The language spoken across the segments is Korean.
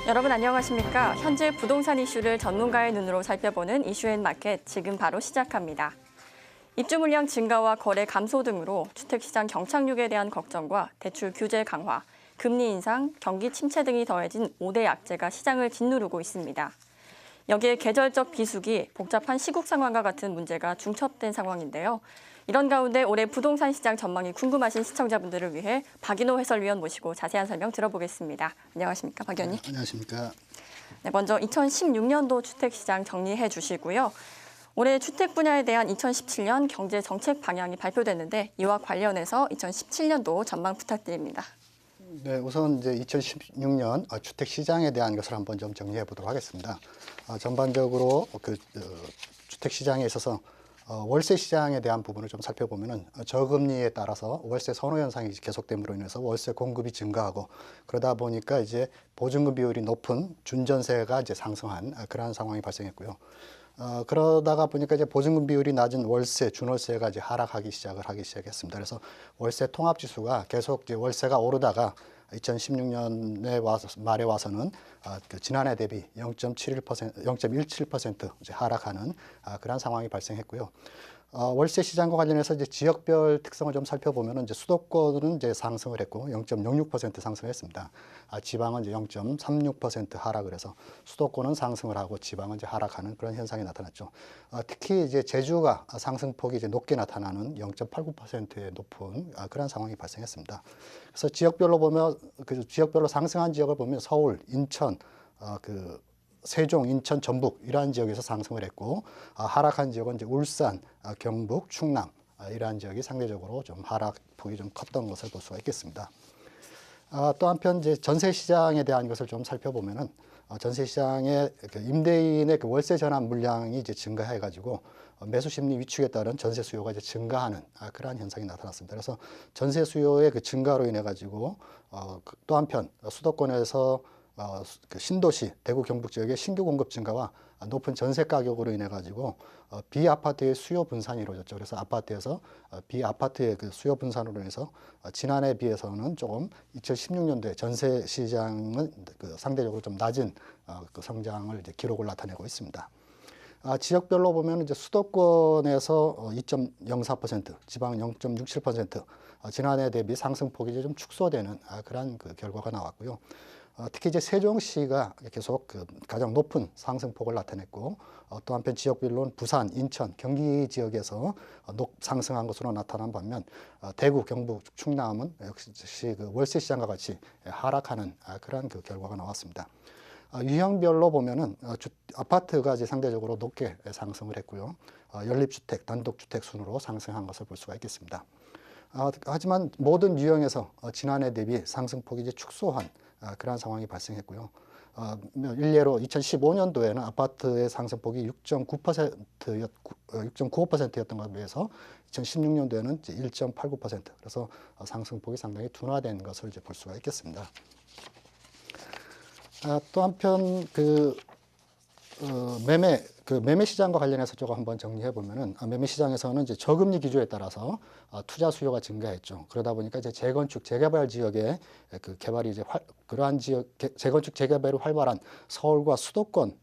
여러분 안녕하십니까? 현재 부동산 이슈를 전문가의 눈으로 살펴보는 이슈앤마켓 지금 바로 시작합니다. 입주 물량 증가와 거래 감소 등으로 주택시장 경착륙에 대한 걱정과 대출 규제 강화, 금리 인상, 경기 침체 등이 더해진 5대 악재가 시장을 짓누르고 있습니다. 여기에 계절적 비수기, 복잡한 시국 상황과 같은 문제가 중첩된 상황인데요. 이런 가운데 올해 부동산 시장 전망이 궁금하신 시청자분들을 위해 박인호 해설위원 모시고 자세한 설명 들어보겠습니다. 안녕하십니까, 박 의원님. 안녕하십니까. 네, 먼저 2016년도 주택시장 정리해 주시고요. 올해 주택 분야에 대한 2017년 경제 정책 방향이 발표됐는데 이와 관련해서 2017년도 전망 부탁드립니다. 네, 우선 이제 2016년 주택 시장에 대한 것을 한번 좀 정리해 보도록 하겠습니다. 전반적으로 주택 시장에 있어서 월세 시장에 대한 부분을 좀 살펴보면은 저금리에 따라서 월세 선호 현상이 계속됨으로 인해서 월세 공급이 증가하고 그러다 보니까 이제 보증금 비율이 높은 준전세가 이제 상승한 그러한 상황이 발생했고요. 그러다가 보니까 이제 보증금 비율이 낮은 월세, 준월세가 이제 하락하기 시작했습니다. 그래서 월세 통합 지수가 계속 이제 월세가 오르다가 2016년에 말에 와서는 지난해 대비 0.17% 이제 하락하는 그런 상황이 발생했고요. 월세 시장과 관련해서 이제 지역별 특성을 좀 살펴보면은 이제 수도권은 이제 상승을 했고 0.06% 상승했습니다. 지방은 이제 0.36% 하락을 해서 수도권은 상승을 하고 지방은 이제 하락하는 그런 현상이 나타났죠. 특히 이제 제주가 상승폭이 이제 높게 나타나는 0.89%의 높은 그런 상황이 발생했습니다. 그래서 지역별로 보면 그 지역별로 상승한 지역을 보면 서울, 인천, 세종, 인천, 전북 이러한 지역에서 상승을 했고 하락한 지역은 이제 울산, 경북, 충남 이러한 지역이 상대적으로 좀 하락폭이 좀 컸던 것을 볼 수가 있겠습니다. 또 한편 이제 전세 시장에 대한 것을 좀 살펴보면은 전세 시장의 임대인의 그 월세 전환 물량이 이제 증가해 가지고 매수 심리 위축에 따른 전세 수요가 이제 증가하는 그러한 현상이 나타났습니다. 그래서 전세 수요의 그 증가로 인해 가지고 또 한편 수도권에서 그 신도시, 대구, 경북 지역의 신규 공급 증가와 높은 전세 가격으로 인해 가지고 비아파트의 수요 분산이 이루어졌죠. 그래서 아파트에서 비아파트의 그 수요 분산으로 인해서 지난해에 비해서는 조금 2016년도에 전세 시장은 그 상대적으로 좀 낮은 그 성장을 이제 기록을 나타내고 있습니다. 지역별로 보면 이제 수도권에서 2.04%, 지방은 0.67%, 지난해 대비 상승폭이 좀 축소되는 그러한 그 결과가 나왔고요. 특히 이제 세종시가 계속 가장 높은 상승폭을 나타냈고 또 한편 지역별로는 부산, 인천, 경기 지역에서 상승한 것으로 나타난 반면 대구, 경북, 충남은 역시 그 월세 시장과 같이 하락하는 그러한 그 결과가 나왔습니다. 유형별로 보면은 아파트가 이제 상대적으로 높게 상승을 했고요. 연립주택, 단독주택 순으로 상승한 것을 볼 수가 있겠습니다. 하지만 모든 유형에서 지난해 대비 상승폭이 이제 축소한 그러한 상황이 발생했고요. 일례로 2015년도에는 아파트의 상승폭이 6.95%였던 것에 비해서 2016년도에는 1.89%, 그래서 상승폭이 상당히 둔화된 것을 이제 볼 수가 있겠습니다. 또 한편 매매 시장과 관련해서 조금 한번 정리해 보면은 매매 시장에서는 이제 저금리 기조에 따라서 투자 수요가 증가했죠. 그러다 보니까 이제 재건축 재개발 지역의 그 개발이 이제 그러한 지역 재건축 재개발이 활발한 서울과 수도권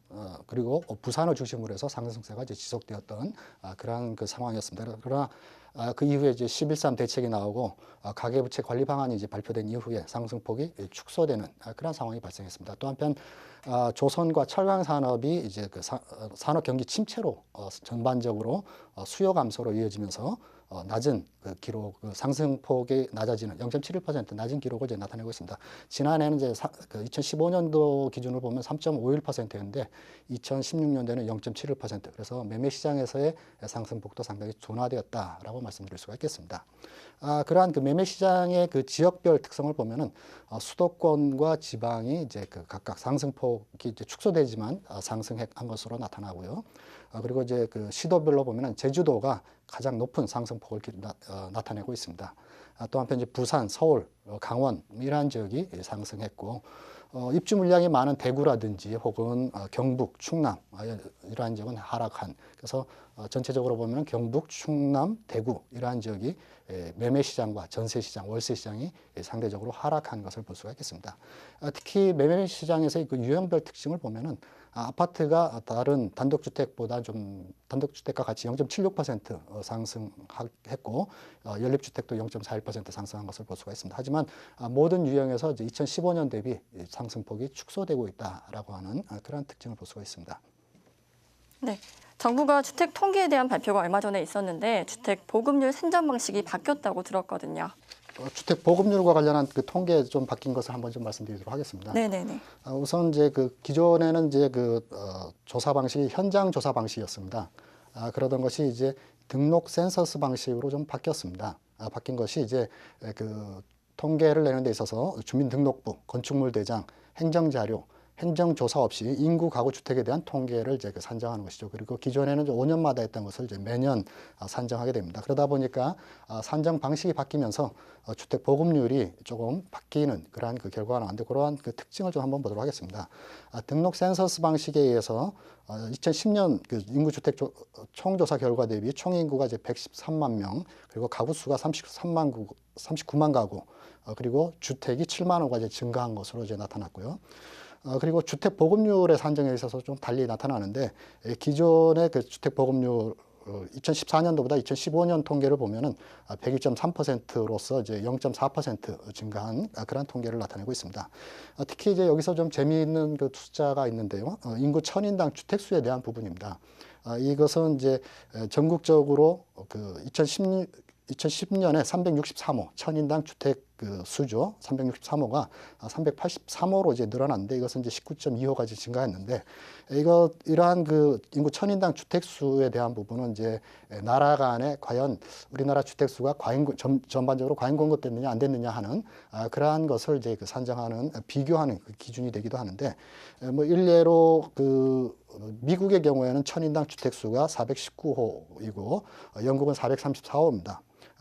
그리고 부산을 중심으로 해서 상승세가 이제 지속되었던 그러한 그 상황이었습니다. 그러나 그 이후에 이제 11.3 대책이 나오고 가계부채 관리 방안이 이제 발표된 이후에 상승폭이 축소되는 그런 상황이 발생했습니다. 또 한편 조선과 철강 산업이 이제 그 산업 경기 침체로 전반적으로 수요 감소로 이어지면서 낮은 그 기록, 상승폭이 낮아지는 0.71% 낮은 기록을 이제 나타내고 있습니다. 지난해는 이제 2015년도 기준으로 보면 3.51%였는데 2016년도에는 0.71%. 그래서 매매 시장에서의 상승폭도 상당히 둔화되었다라고 말씀드릴 수가 있겠습니다. 그러한 그 매매 시장의 그 지역별 특성을 보면은 수도권과 지방이 이제 그 각각 상승폭이 이제 축소되지만 상승한 것으로 나타나고요. 그리고 이제 그 시도별로 보면은 제주도가 가장 높은 상승폭을 나타내고 있습니다. 또 한편 이제 부산, 서울, 강원 이러한 지역이 상승했고 입주 물량이 많은 대구라든지 혹은 경북, 충남 이러한 지역은 하락한. 그래서 전체적으로 보면 경북, 충남, 대구 이러한 지역이 매매 시장과 전세 시장, 월세 시장이 상대적으로 하락한 것을 볼 수가 있겠습니다. 특히 매매 시장에서의 그 유형별 특징을 보면은 아파트가 다른 단독주택보다 좀 단독주택과 같이 0.76% 상승했고 연립주택도 0.41% 상승한 것을 볼 수가 있습니다. 하지만 모든 유형에서 이제 2015년 대비 상승폭이 축소되고 있다라고 하는 그런 특징을 볼 수가 있습니다. 네. 정부가 주택 통계에 대한 발표가 얼마 전에 있었는데 주택 보급률 산정 방식이 바뀌었다고 들었거든요. 주택 보급률과 관련한 그 통계 좀 바뀐 것을 한번 좀 말씀드리도록 하겠습니다. 네네네. 우선 이제 그 기존에는 이제 조사 방식이 현장 조사 방식이었습니다. 그러던 것이 이제 등록 센서스 방식으로 좀 바뀌었습니다. 바뀐 것이 이제 그 통계를 내는 데 있어서 주민등록부, 건축물 대장, 행정자료, 행정조사 없이 인구 가구 주택에 대한 통계를 이제 산정하는 것이죠. 그리고 기존에는 5년마다 했던 것을 이제 매년 산정하게 됩니다. 그러다 보니까 산정 방식이 바뀌면서 주택 보급률이 조금 바뀌는 그러한 그 결과가 나왔는데 그러한 그 특징을 좀 한번 보도록 하겠습니다. 등록 센서스 방식에 의해서 2010년 그 인구 주택 총조사 결과 대비 총 인구가 이제 113만 명, 그리고 가구 수가 39만 가구, 그리고 주택이 7만 호가 이제 증가한 것으로 이제 나타났고요. 그리고 주택 보급률의 산정에 있어서 좀 달리 나타나는데 기존의 그 주택 보급률 2014년도보다 2015년 통계를 보면은 102.3%로서 이제 0.4% 증가한 그런 통계를 나타내고 있습니다. 특히 이제 여기서 좀 재미있는 그 숫자가 있는데요. 인구 1000인당 주택 수에 대한 부분입니다. 이것은 이제 전국적으로 그 2010년에 363호, 1000인당 주택 그 수죠. 363호가 383호로 이제 늘어났는데 이것은 이제 19.2호까지 증가했는데 이러한 그 인구 1000인당 주택 수에 대한 부분은 이제 나라 간에 과연 우리나라 주택 수가 전반적으로 과잉 공급됐느냐 안 됐느냐 하는 그러한 것을 이제 그 산정하는 비교하는 그 기준이 되기도 하는데 뭐 일례로 그 미국의 경우에는 1000인당 주택 수가 419호이고 영국은 434호입니다.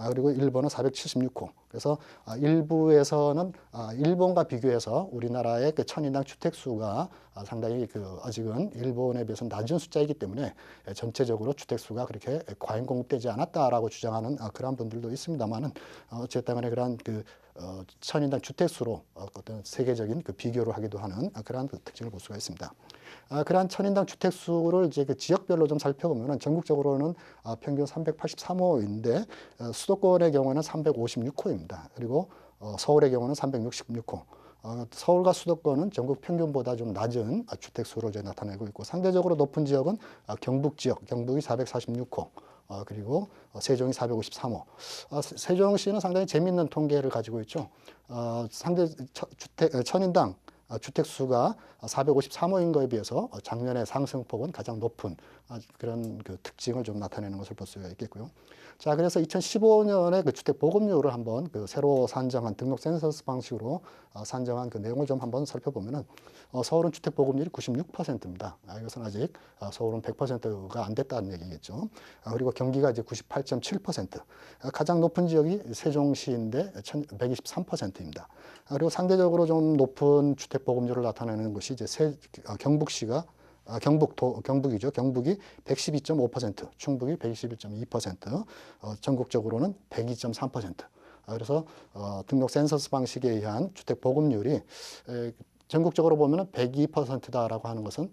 그리고 일본은 476호. 그래서 일부에서는 일본과 비교해서 우리나라의 그 1000인당 주택 수가 상당히 그 아직은 일본에 비해서 낮은 숫자이기 때문에 전체적으로 주택 수가 그렇게 과잉 공급되지 않았다라고 주장하는 그런 분들도 있습니다만은 어쨌든 간에 그런 그 1000인당 주택 수로 어떤 세계적인 그 비교를 하기도 하는 그러한 그 특징을 볼 수가 있습니다. 그러한 1000인당 주택 수를 이제 그 지역별로 좀 살펴보면은 전국적으로는 평균 383호인데 수도권의 경우는 356호입니다. 그리고 서울의 경우는 366호. 서울과 수도권은 전국 평균보다 좀 낮은 주택 수를 이제 나타내고 있고 상대적으로 높은 지역은 경북 지역, 경북이 446호. 그리고 세종이 453호. 세종시는 상당히 재미있는 통계를 가지고 있죠. 상대 주택 1000인당 주택 수가 453호인 거에 비해서 작년의 상승폭은 가장 높은 그런 그 특징을 좀 나타내는 것을 볼 수가 있겠고요. 자, 그래서 2015년에 그 주택 보급률을 한번 그 새로 산정한 등록 센서스 방식으로 산정한 그 내용을 좀 한번 살펴보면은 서울은 주택 보급률이 96%입니다. 이것은 아직 서울은 100%가 안 됐다는 얘기겠죠. 그리고 경기가 이제 98.7%. 가장 높은 지역이 세종시인데 123%입니다. 그리고 상대적으로 좀 높은 주택 보급률을 나타내는 것이 이제 경북시가 경북이죠. 경북이 112.5%, 충북이 121.2%, 전국적으로는 102.3%. 그래서 등록 센서스 방식에 의한 주택 보급률이 전국적으로 보면 102%다라고 하는 것은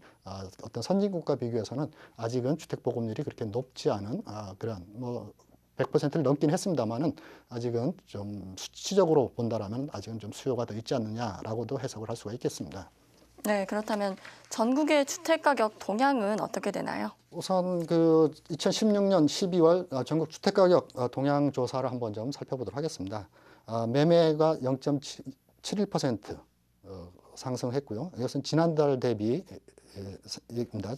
어떤 선진국과 비교해서는 아직은 주택 보급률이 그렇게 높지 않은 그런 뭐 100%를 넘긴 했습니다만은 아직은 좀 수치적으로 본다라면 아직은 좀 수요가 더 있지 않느냐라고도 해석을 할 수가 있겠습니다. 네, 그렇다면 전국의 주택 가격 동향은 어떻게 되나요? 우선 그 2016년 12월 전국 주택 가격 동향 조사를 한번 좀 살펴보도록 하겠습니다. 매매가 0.71% 상승했고요. 이것은 지난달 대비 입니다.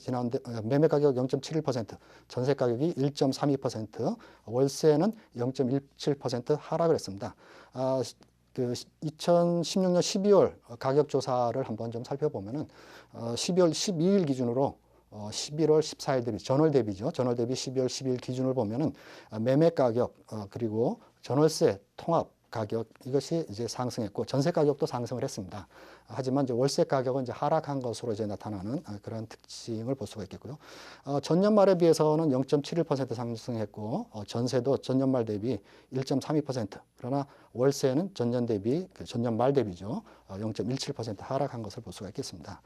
매매 가격 0.71%, 전세 가격이 1.32%, 월세는 0.17% 하락을 했습니다. 그 2016년 12월 가격 조사를 한번 좀 살펴보면은 12월 12일 기준으로 11월 14일 대비 전월 대비죠. 전월 대비 12월 12일 기준을 보면은 매매 가격 그리고 전월세 통합 가격 이것이 이제 상승했고 전세 가격도 상승을 했습니다. 하지만 이제 월세 가격은 이제 하락한 것으로 이제 나타나는 그런 특징을 볼 수가 있겠고요. 전년 말에 비해서는 0.71% 상승했고 전세도 전년 말 대비 1.32%, 그러나 월세는 전년 대비 전년 말 대비죠 0.17% 하락한 것을 볼 수가 있겠습니다.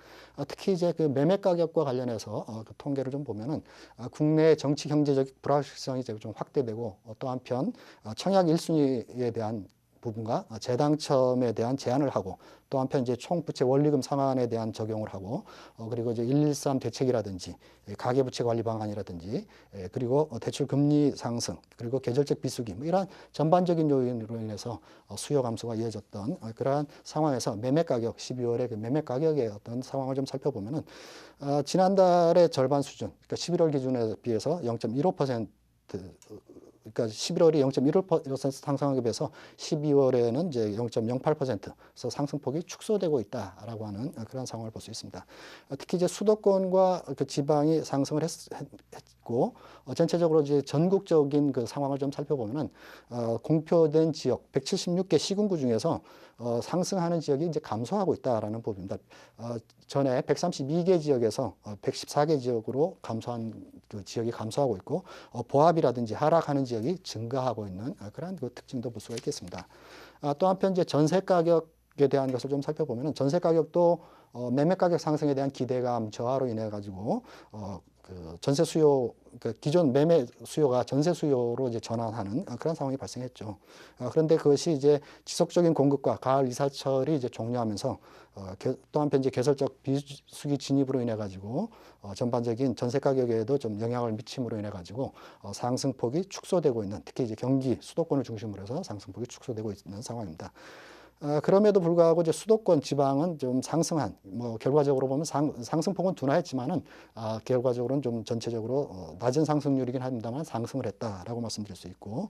특히 이제 그 매매 가격과 관련해서 그 통계를 좀 보면은 국내 정치 경제적 불확실성이 이제 좀 확대되고 또 한편 청약 1순위에 대한 부분과 재당첨에 대한 제한을 하고 또 한편 이제 총부채 원리금 상환에 대한 적용을 하고 그리고 이제 113 대책이라든지 가계부채 관리 방안이라든지 그리고 대출 금리 상승 그리고 계절적 비수기 뭐 이러한 전반적인 요인으로 인해서 수요 감소가 이어졌던 그러한 상황에서 매매 가격 12월에 그 매매 가격의 어떤 상황을 좀 살펴보면은 지난달의 절반 수준 그러니까 11월 기준에 비해서 0.15% 그러니까 11월이 0.15% 상승하게 비해서 12월에는 이제 0.08%서 상승폭이 축소되고 있다라고 하는 그런 상황을 볼 수 있습니다. 특히 이제 수도권과 그 지방이 상승을 했고 전체적으로 이제 전국적인 그 상황을 좀 살펴보면은 공표된 지역 176개 시군구 중에서 상승하는 지역이 이제 감소하고 있다라는 부분입니다. 전에 132개 지역에서 114개 지역으로 감소한 그 지역이 감소하고 있고 보합이라든지 하락하는 지역이 증가하고 있는 그런 그 특징도 볼 수가 있겠습니다. 또 한편 이제 전세 가격에 대한 것을 좀 살펴보면 전세 가격도 매매 가격 상승에 대한 기대감 저하로 인해 가지고 그 전세 수요, 그 기존 매매 수요가 전세 수요로 이제 전환하는 그런 상황이 발생했죠. 그런데 그것이 이제 지속적인 공급과 가을 이사철이 이제 종료하면서 또 한편 이제 계절적 비수기 진입으로 인해 가지고 전반적인 전세 가격에도 좀 영향을 미침으로 인해 가지고 상승폭이 축소되고 있는 특히 이제 경기 수도권을 중심으로 해서 상승폭이 축소되고 있는 상황입니다. 그럼에도 불구하고 이제 수도권 지방은 좀 상승한 뭐 결과적으로 보면 상승폭은 둔화했지만은 결과적으로는 좀 전체적으로 낮은 상승률이긴 합니다만 상승을 했다라고 말씀드릴 수 있고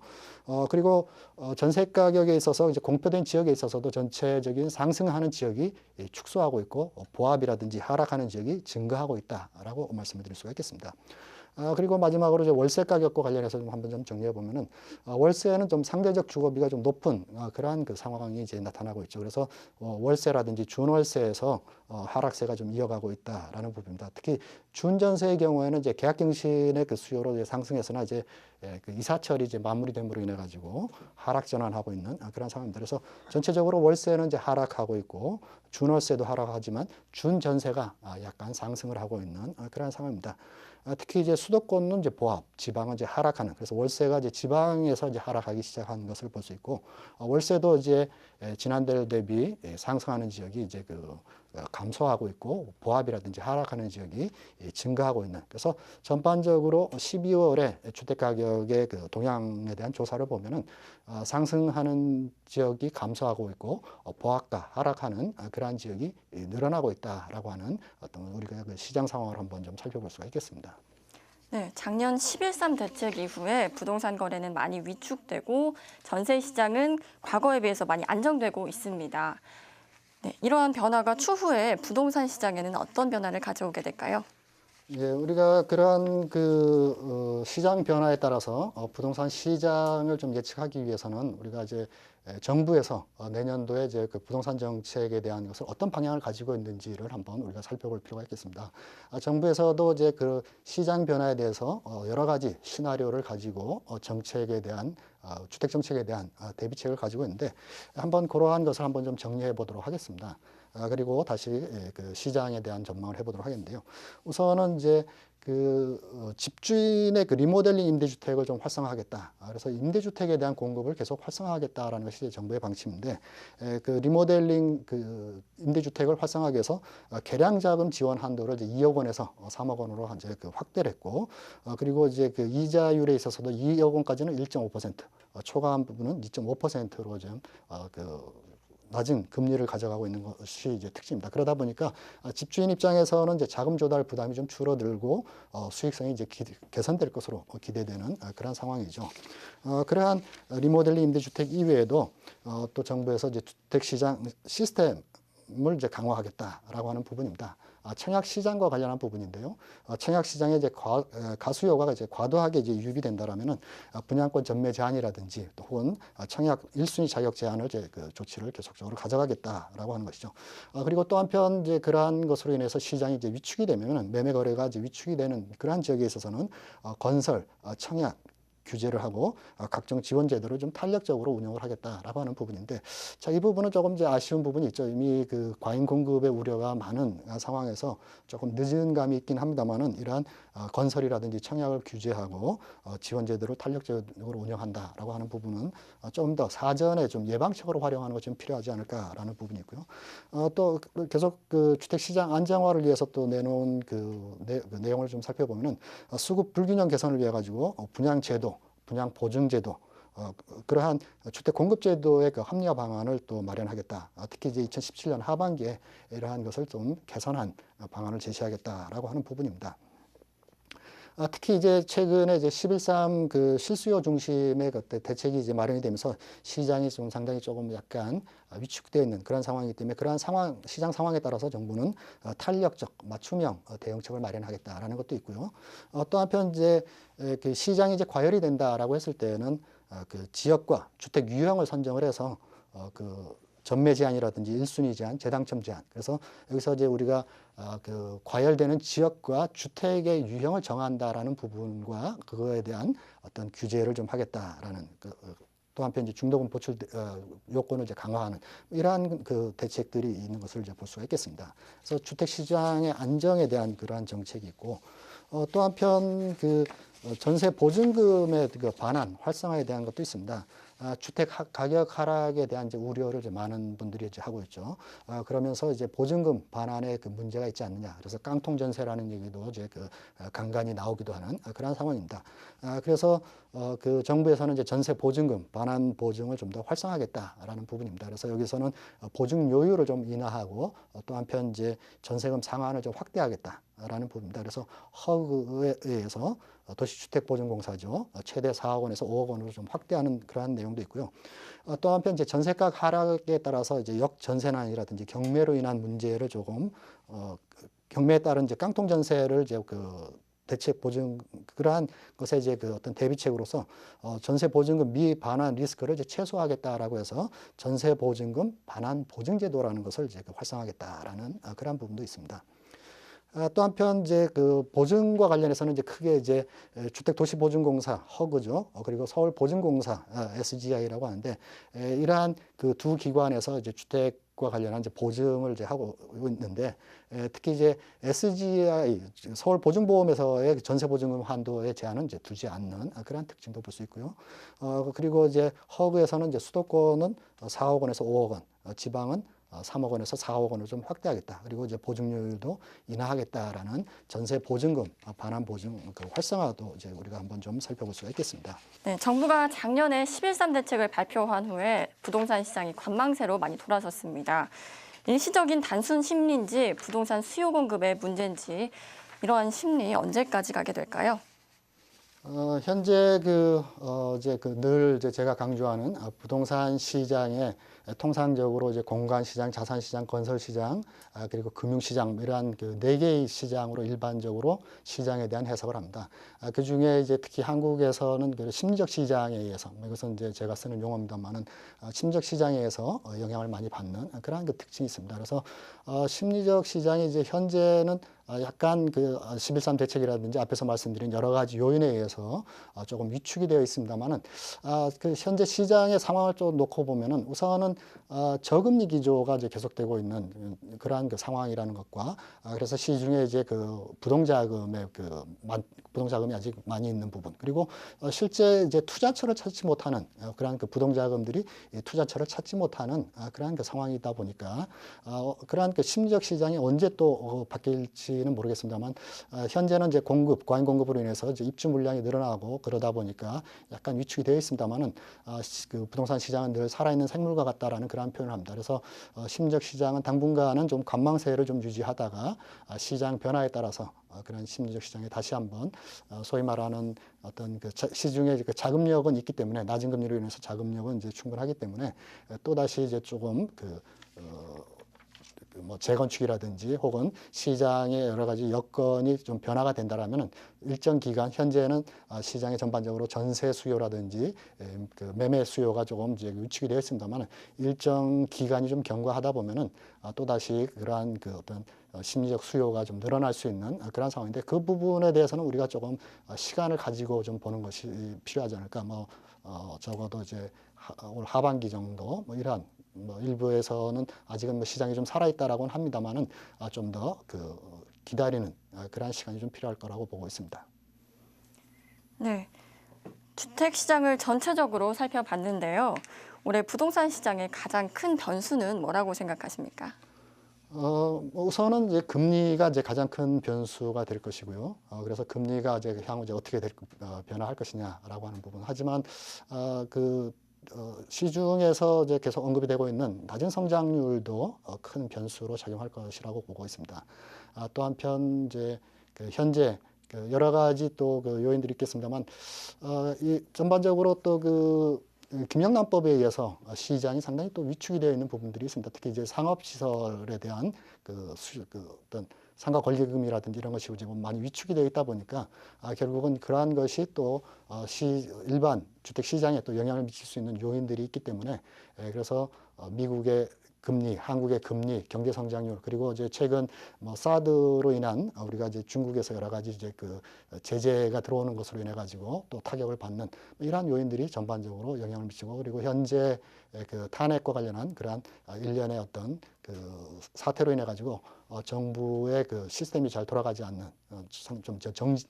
그리고 전세 가격에 있어서 이제 공표된 지역에 있어서도 전체적인 상승하는 지역이 축소하고 있고 보합이라든지 하락하는 지역이 증가하고 있다라고 말씀을 드릴 수가 있겠습니다. 그리고 마지막으로 이제 월세 가격과 관련해서 좀 한번 좀 정리해 보면은 월세는 좀 상대적 주거비가 좀 높은 그러한 그 상황이 이제 나타나고 있죠. 그래서 월세라든지 준월세에서 하락세가 좀 이어가고 있다라는 부분입니다. 특히 준전세의 경우에는 이제 계약갱신의 그 수요로 이제 상승했으나 이제 그 이사철이 이제 마무리됨으로 인해 가지고 하락 전환하고 있는 그런 상황입니다. 그래서 전체적으로 월세는 이제 하락하고 있고 준월세도 하락하지만 준전세가 약간 상승을 하고 있는 그런 상황입니다. 특히 이제 수도권은 이제 보합, 지방은 이제 하락하는, 그래서 월세가 이제 지방에서 이제 하락하기 시작한 것을 볼 수 있고, 월세도 이제 지난달 대비 상승하는 지역이 이제 그 감소하고 있고, 보합이라든지 하락하는 지역이 증가하고 있는. 그래서 전반적으로 12월에 주택 가격의 그 동향에 대한 조사를 보면은 상승하는 지역이 감소하고 있고, 보합과 하락하는 그러한 지역이 늘어나고 있다라고 하는 어떤 우리가 그 시장 상황을 한번 좀 살펴볼 수가 있겠습니다. 네, 작년 11.3 대책 이후에 부동산 거래는 많이 위축되고 전세 시장은 과거에 비해서 많이 안정되고 있습니다. 네, 이러한 변화가 추후에 부동산 시장에는 어떤 변화를 가져오게 될까요? 예, 우리가 그러한 그 시장 변화에 따라서 부동산 시장을 좀 예측하기 위해서는 우리가 이제 정부에서 내년도에 이제 그 부동산 정책에 대한 것을 어떤 방향을 가지고 있는지를 한번 우리가 살펴볼 필요가 있겠습니다. 정부에서도 이제 그 시장 변화에 대해서 여러 가지 시나리오를 가지고 정책에 대한 주택 정책에 대한 대비책을 가지고 있는데 한번 그러한 것을 한번 좀 정리해 보도록 하겠습니다. 그리고 다시 그 시장에 대한 전망을 해보도록 하겠는데요. 우선은 이제 그 집주인의 그 리모델링 임대주택을 좀 활성화하겠다. 그래서 임대주택에 대한 공급을 계속 활성화하겠다라는 것이 정부의 방침인데, 그 리모델링 그 임대주택을 활성화하기 위해서 계량자금 지원 한도를 이제 2억 원에서 3억 원으로 이제 그 확대를 했고, 그리고 이제 그 이자율에 있어서도 2억 원까지는 1.5%, 초과한 부분은 2.5%로 좀 낮은 금리를 가져가고 있는 것이 이제 특징입니다. 그러다 보니까 집주인 입장에서는 이제 자금 조달 부담이 좀 줄어들고 수익성이 이제 개선될 것으로 기대되는 그런 상황이죠. 그러한 리모델링 임대주택 이외에도 또 정부에서 이제 주택 시장 시스템을 이제 강화하겠다라고 하는 부분입니다. 청약 시장과 관련한 부분인데요. 청약 시장에 이제 가수요가 이제 과도하게 이제 유입이 된다라면은 분양권 전매 제한이라든지 또 혹은 청약 1순위 자격 제한을 이제 그 조치를 계속적으로 가져가겠다라고 하는 것이죠. 그리고 또 한편 이제 그러한 것으로 인해서 시장이 이제 위축이 되면은 매매 거래가 이제 위축이 되는 그러한 지역에 있어서는 건설, 청약 규제를 하고 각종 지원 제도를 좀 탄력적으로 운영을 하겠다라고 하는 부분인데, 자, 이 부분은 조금 이제 아쉬운 부분이 있죠. 이미 그 과잉 공급의 우려가 많은 상황에서 조금 늦은 감이 있긴 합니다만은 이러한 건설이라든지 청약을 규제하고 지원 제도를 탄력적으로 운영한다라고 하는 부분은 좀 더 사전에 좀 예방책으로 활용하는 것이 좀 필요하지 않을까라는 부분이 있고요. 또 계속 그 주택 시장 안정화를 위해서 또 내놓은 그 내용을 좀 살펴보면은 수급 불균형 개선을 위해 가지고 분양 제도, 분양 보증 제도, 그러한 주택 공급 제도의 그 합리화 방안을 또 마련하겠다. 특히 이제 2017년 하반기에 이러한 것을 좀 개선한 방안을 제시하겠다라고 하는 부분입니다. 특히 이제 최근에 이제 11.3 그 실수요 중심의 그 대책이 이제 마련이 되면서 시장이 좀 상당히 조금 약간 위축되어 있는 그런 상황이기 때문에 그러한 상황, 시장 상황에 따라서 정부는 탄력적 맞춤형 대응책을 마련하겠다라는 것도 있고요. 또 한편 이제 그 시장이 이제 과열이 된다라고 했을 때는 그 지역과 주택 유형을 선정을 해서 그 전매 제한이라든지 1순위 제한, 재당첨 제한. 그래서 여기서 이제 우리가 그 과열되는 지역과 주택의 유형을 정한다라는 부분과 그거에 대한 어떤 규제를 좀 하겠다라는 또 한편 이제 중도금 보출 요건을 이제 강화하는 이러한 그 대책들이 있는 것을 이제 볼 수가 있겠습니다. 그래서 주택 시장의 안정에 대한 그러한 정책이 있고 또 한편 그 전세 보증금의 그 반환 활성화에 대한 것도 있습니다. 주택 가격 하락에 대한 이제 우려를 이제 많은 분들이 이제 하고 있죠. 그러면서 이제 보증금 반환에 그 문제가 있지 않느냐. 그래서 깡통 전세라는 얘기도 이제 그 간간히 나오기도 하는 그런 상황입니다. 그래서 그 정부에서는 이제 전세 보증금 반환 보증을 좀 더 활성화하겠다라는 부분입니다. 그래서 여기서는 보증 요율을 좀 인하하고 또 한편 이제 전세금 상한을 좀 확대하겠다라는 부분입니다. 그래서 허그에 의해서 도시주택보증공사죠. 최대 4억 원에서 5억 원으로 좀 확대하는 그러한 내용도 있고요. 또 한편 이제 전세가 하락에 따라서 이제 역전세난이라든지 경매로 인한 문제를 조금 경매에 따른 이제 깡통 전세를 이제 그 대책 보증 그러한 것에 이제 그 어떤 대비책으로서 전세 보증금 미반환 리스크를 이제 최소화하겠다라고 해서 전세 보증금 반환 보증제도라는 것을 이제 활성화하겠다라는 그러한 부분도 있습니다. 또 한편 이제 그 보증과 관련해서는 이제 크게 이제 주택도시보증공사 허그죠. 그리고 서울보증공사 SGI라고 하는데 이러한 그 두 기관에서 이제 주택과 관련한 이제 보증을 이제 하고 있는데 특히 이제 SGI 서울보증보험에서의 전세보증금 한도의 제한은 이제 두지 않는 그런 특징도 볼 수 있고요. 그리고 이제 허그에서는 이제 수도권은 4억 원에서 5억 원, 지방은 3억 원에서 4억 원을 좀 확대하겠다. 그리고 이제 보증료율도 인하하겠다라는 전세 보증금 반환 보증 그 활성화도 이제 우리가 한번 좀 살펴볼 수가 있겠습니다. 네, 정부가 작년에 11.3 대책을 발표한 후에 부동산 시장이 관망세로 많이 돌아섰습니다. 일시적인 단순 심리인지 부동산 수요 공급의 문제인지 이러한 심리 언제까지 가게 될까요? 현재 이제 늘 이제 제가 강조하는 부동산 시장의 통상적으로 이제 공간 시장, 자산 시장, 건설 시장, 그리고 금융 시장 이러한 그 네 개의 시장으로 일반적으로 시장에 대한 해석을 합니다. 그 중에 이제 특히 한국에서는 그 심리적 시장에 의해서 이것은 이제 제가 쓰는 용어입니다만은 심리적 시장에 의해서 영향을 많이 받는 그러한 그 특징이 있습니다. 그래서 심리적 시장이 이제 현재는 약간 그 11.3 대책이라든지 앞에서 말씀드린 여러 가지 요인에 의해서 조금 위축이 되어 있습니다만은 그 현재 시장의 상황을 좀 놓고 보면은 우선은 저금리 기조가 이제 계속되고 있는 그러한 그 상황이라는 것과 그래서 시중에 이제 그 부동자금의 부동자금이 아직 많이 있는 부분 그리고 실제 이제 투자처를 찾지 못하는 그러한 그 부동자금들이 투자처를 찾지 못하는 그러한 그 상황이다 보니까 그러한 그 심리적 시장이 언제 또 바뀔지는 모르겠습니다만 현재는 이제 과잉 공급으로 인해서 이제 입주 물량이 늘어나고 그러다 보니까 약간 위축이 되어 있습니다만은 그 부동산 시장은 늘 살아있는 생물과 같다라는 그러한 표현을 합니다. 그래서 심리적 시장은 당분간은 좀 관망세를 좀 유지하다가 시장 변화에 따라서 그런 심리적 시장에 다시 한번 소위 말하는 어떤 그 시중에 그 자금력은 있기 때문에 낮은 금리로 인해서 자금력은 이제 충분하기 때문에 또 다시 이제 조금 뭐 재건축이라든지 혹은 시장의 여러 가지 여건이 좀 변화가 된다라면은 일정 기간 현재는 시장의 전반적으로 전세 수요라든지 그 매매 수요가 조금 이제 위축이 되어 있습니다만 일정 기간이 좀 경과하다 보면은 또 다시 그러한 그 어떤 심리적 수요가 좀 늘어날 수 있는 그런 상황인데 그 부분에 대해서는 우리가 조금 시간을 가지고 좀 보는 것이 필요하지 않을까. 뭐 적어도 이제 올 하반기 정도 뭐 이러한 뭐 일부에서는 아직은 뭐 시장이 좀 살아있다라고는 합니다만은 좀 더 그 기다리는 그러한 시간이 좀 필요할 거라고 보고 있습니다. 네, 주택 시장을 전체적으로 살펴봤는데요. 올해 부동산 시장의 가장 큰 변수는 뭐라고 생각하십니까? 우선은 이제 금리가 이제 가장 큰 변수가 될 것이고요. 그래서 금리가 이제 향후 이제 어떻게 변화할 것이냐라고 하는 부분. 하지만 시중에서 이제 계속 언급이 되고 있는 낮은 성장률도 큰 변수로 작용할 것이라고 보고 있습니다. 또 한편 이제 그 현재 여러 가지 또 그 요인들이 있겠습니다만, 이 전반적으로 또 김영란법에 의해서 시장이 상당히 또 위축이 되어 있는 부분들이 있습니다. 특히 이제 상업시설에 대한 어떤 상가 권리금이라든지 이런 것이 지금 많이 위축이 되어 있다 보니까 결국은 그러한 것이 또 일반 주택 시장에 또 영향을 미칠 수 있는 요인들이 있기 때문에 그래서 미국의 금리, 한국의 금리, 경제 성장률 그리고 이제 최근 뭐 사드로 인한 우리가 이제 중국에서 여러 가지 이제 그 제재가 들어오는 것으로 인해 가지고 또 타격을 받는 이러한 요인들이 전반적으로 영향을 미치고 그리고 현재 그 탄핵과 관련한 그러한 일련의 어떤 그 사태로 인해 가지고 정부의 그 시스템이 잘 돌아가지 않는 좀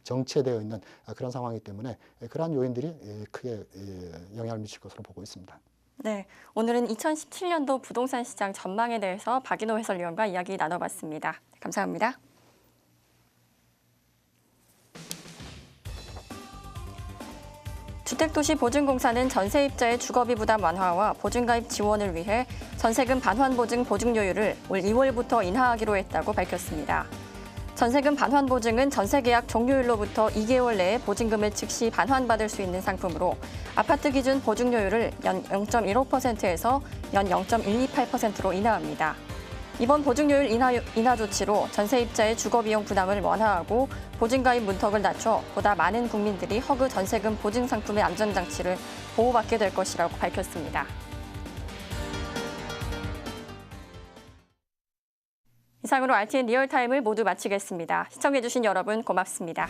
정체되어 있는 그런 상황이기 때문에 그러한 요인들이 크게 영향을 미칠 것으로 보고 있습니다. 네, 오늘은 2017년도 부동산 시장 전망에 대해서 박인호 해설위원과 이야기 나눠봤습니다. 감사합니다. 주택도시보증공사는 전세입자의 주거비 부담 완화와 보증가입 지원을 위해 전세금 반환보증 보증료율을 올 2월부터 인하하기로 했다고 밝혔습니다. 전세금 반환보증은 전세계약 종료일로부터 2개월 내에 보증금을 즉시 반환받을 수 있는 상품으로 아파트 기준 보증료율을 연 0.15%에서 연 0.128%로 인하합니다. 이번 보증료율 인하 조치로 전세입자의 주거비용 부담을 완화하고 보증가입 문턱을 낮춰 보다 많은 국민들이 허그 전세금 보증 상품의 안전장치를 보호받게 될 것이라고 밝혔습니다. 이상으로 RTN 리얼타임을 모두 마치겠습니다. 시청해주신 여러분 고맙습니다.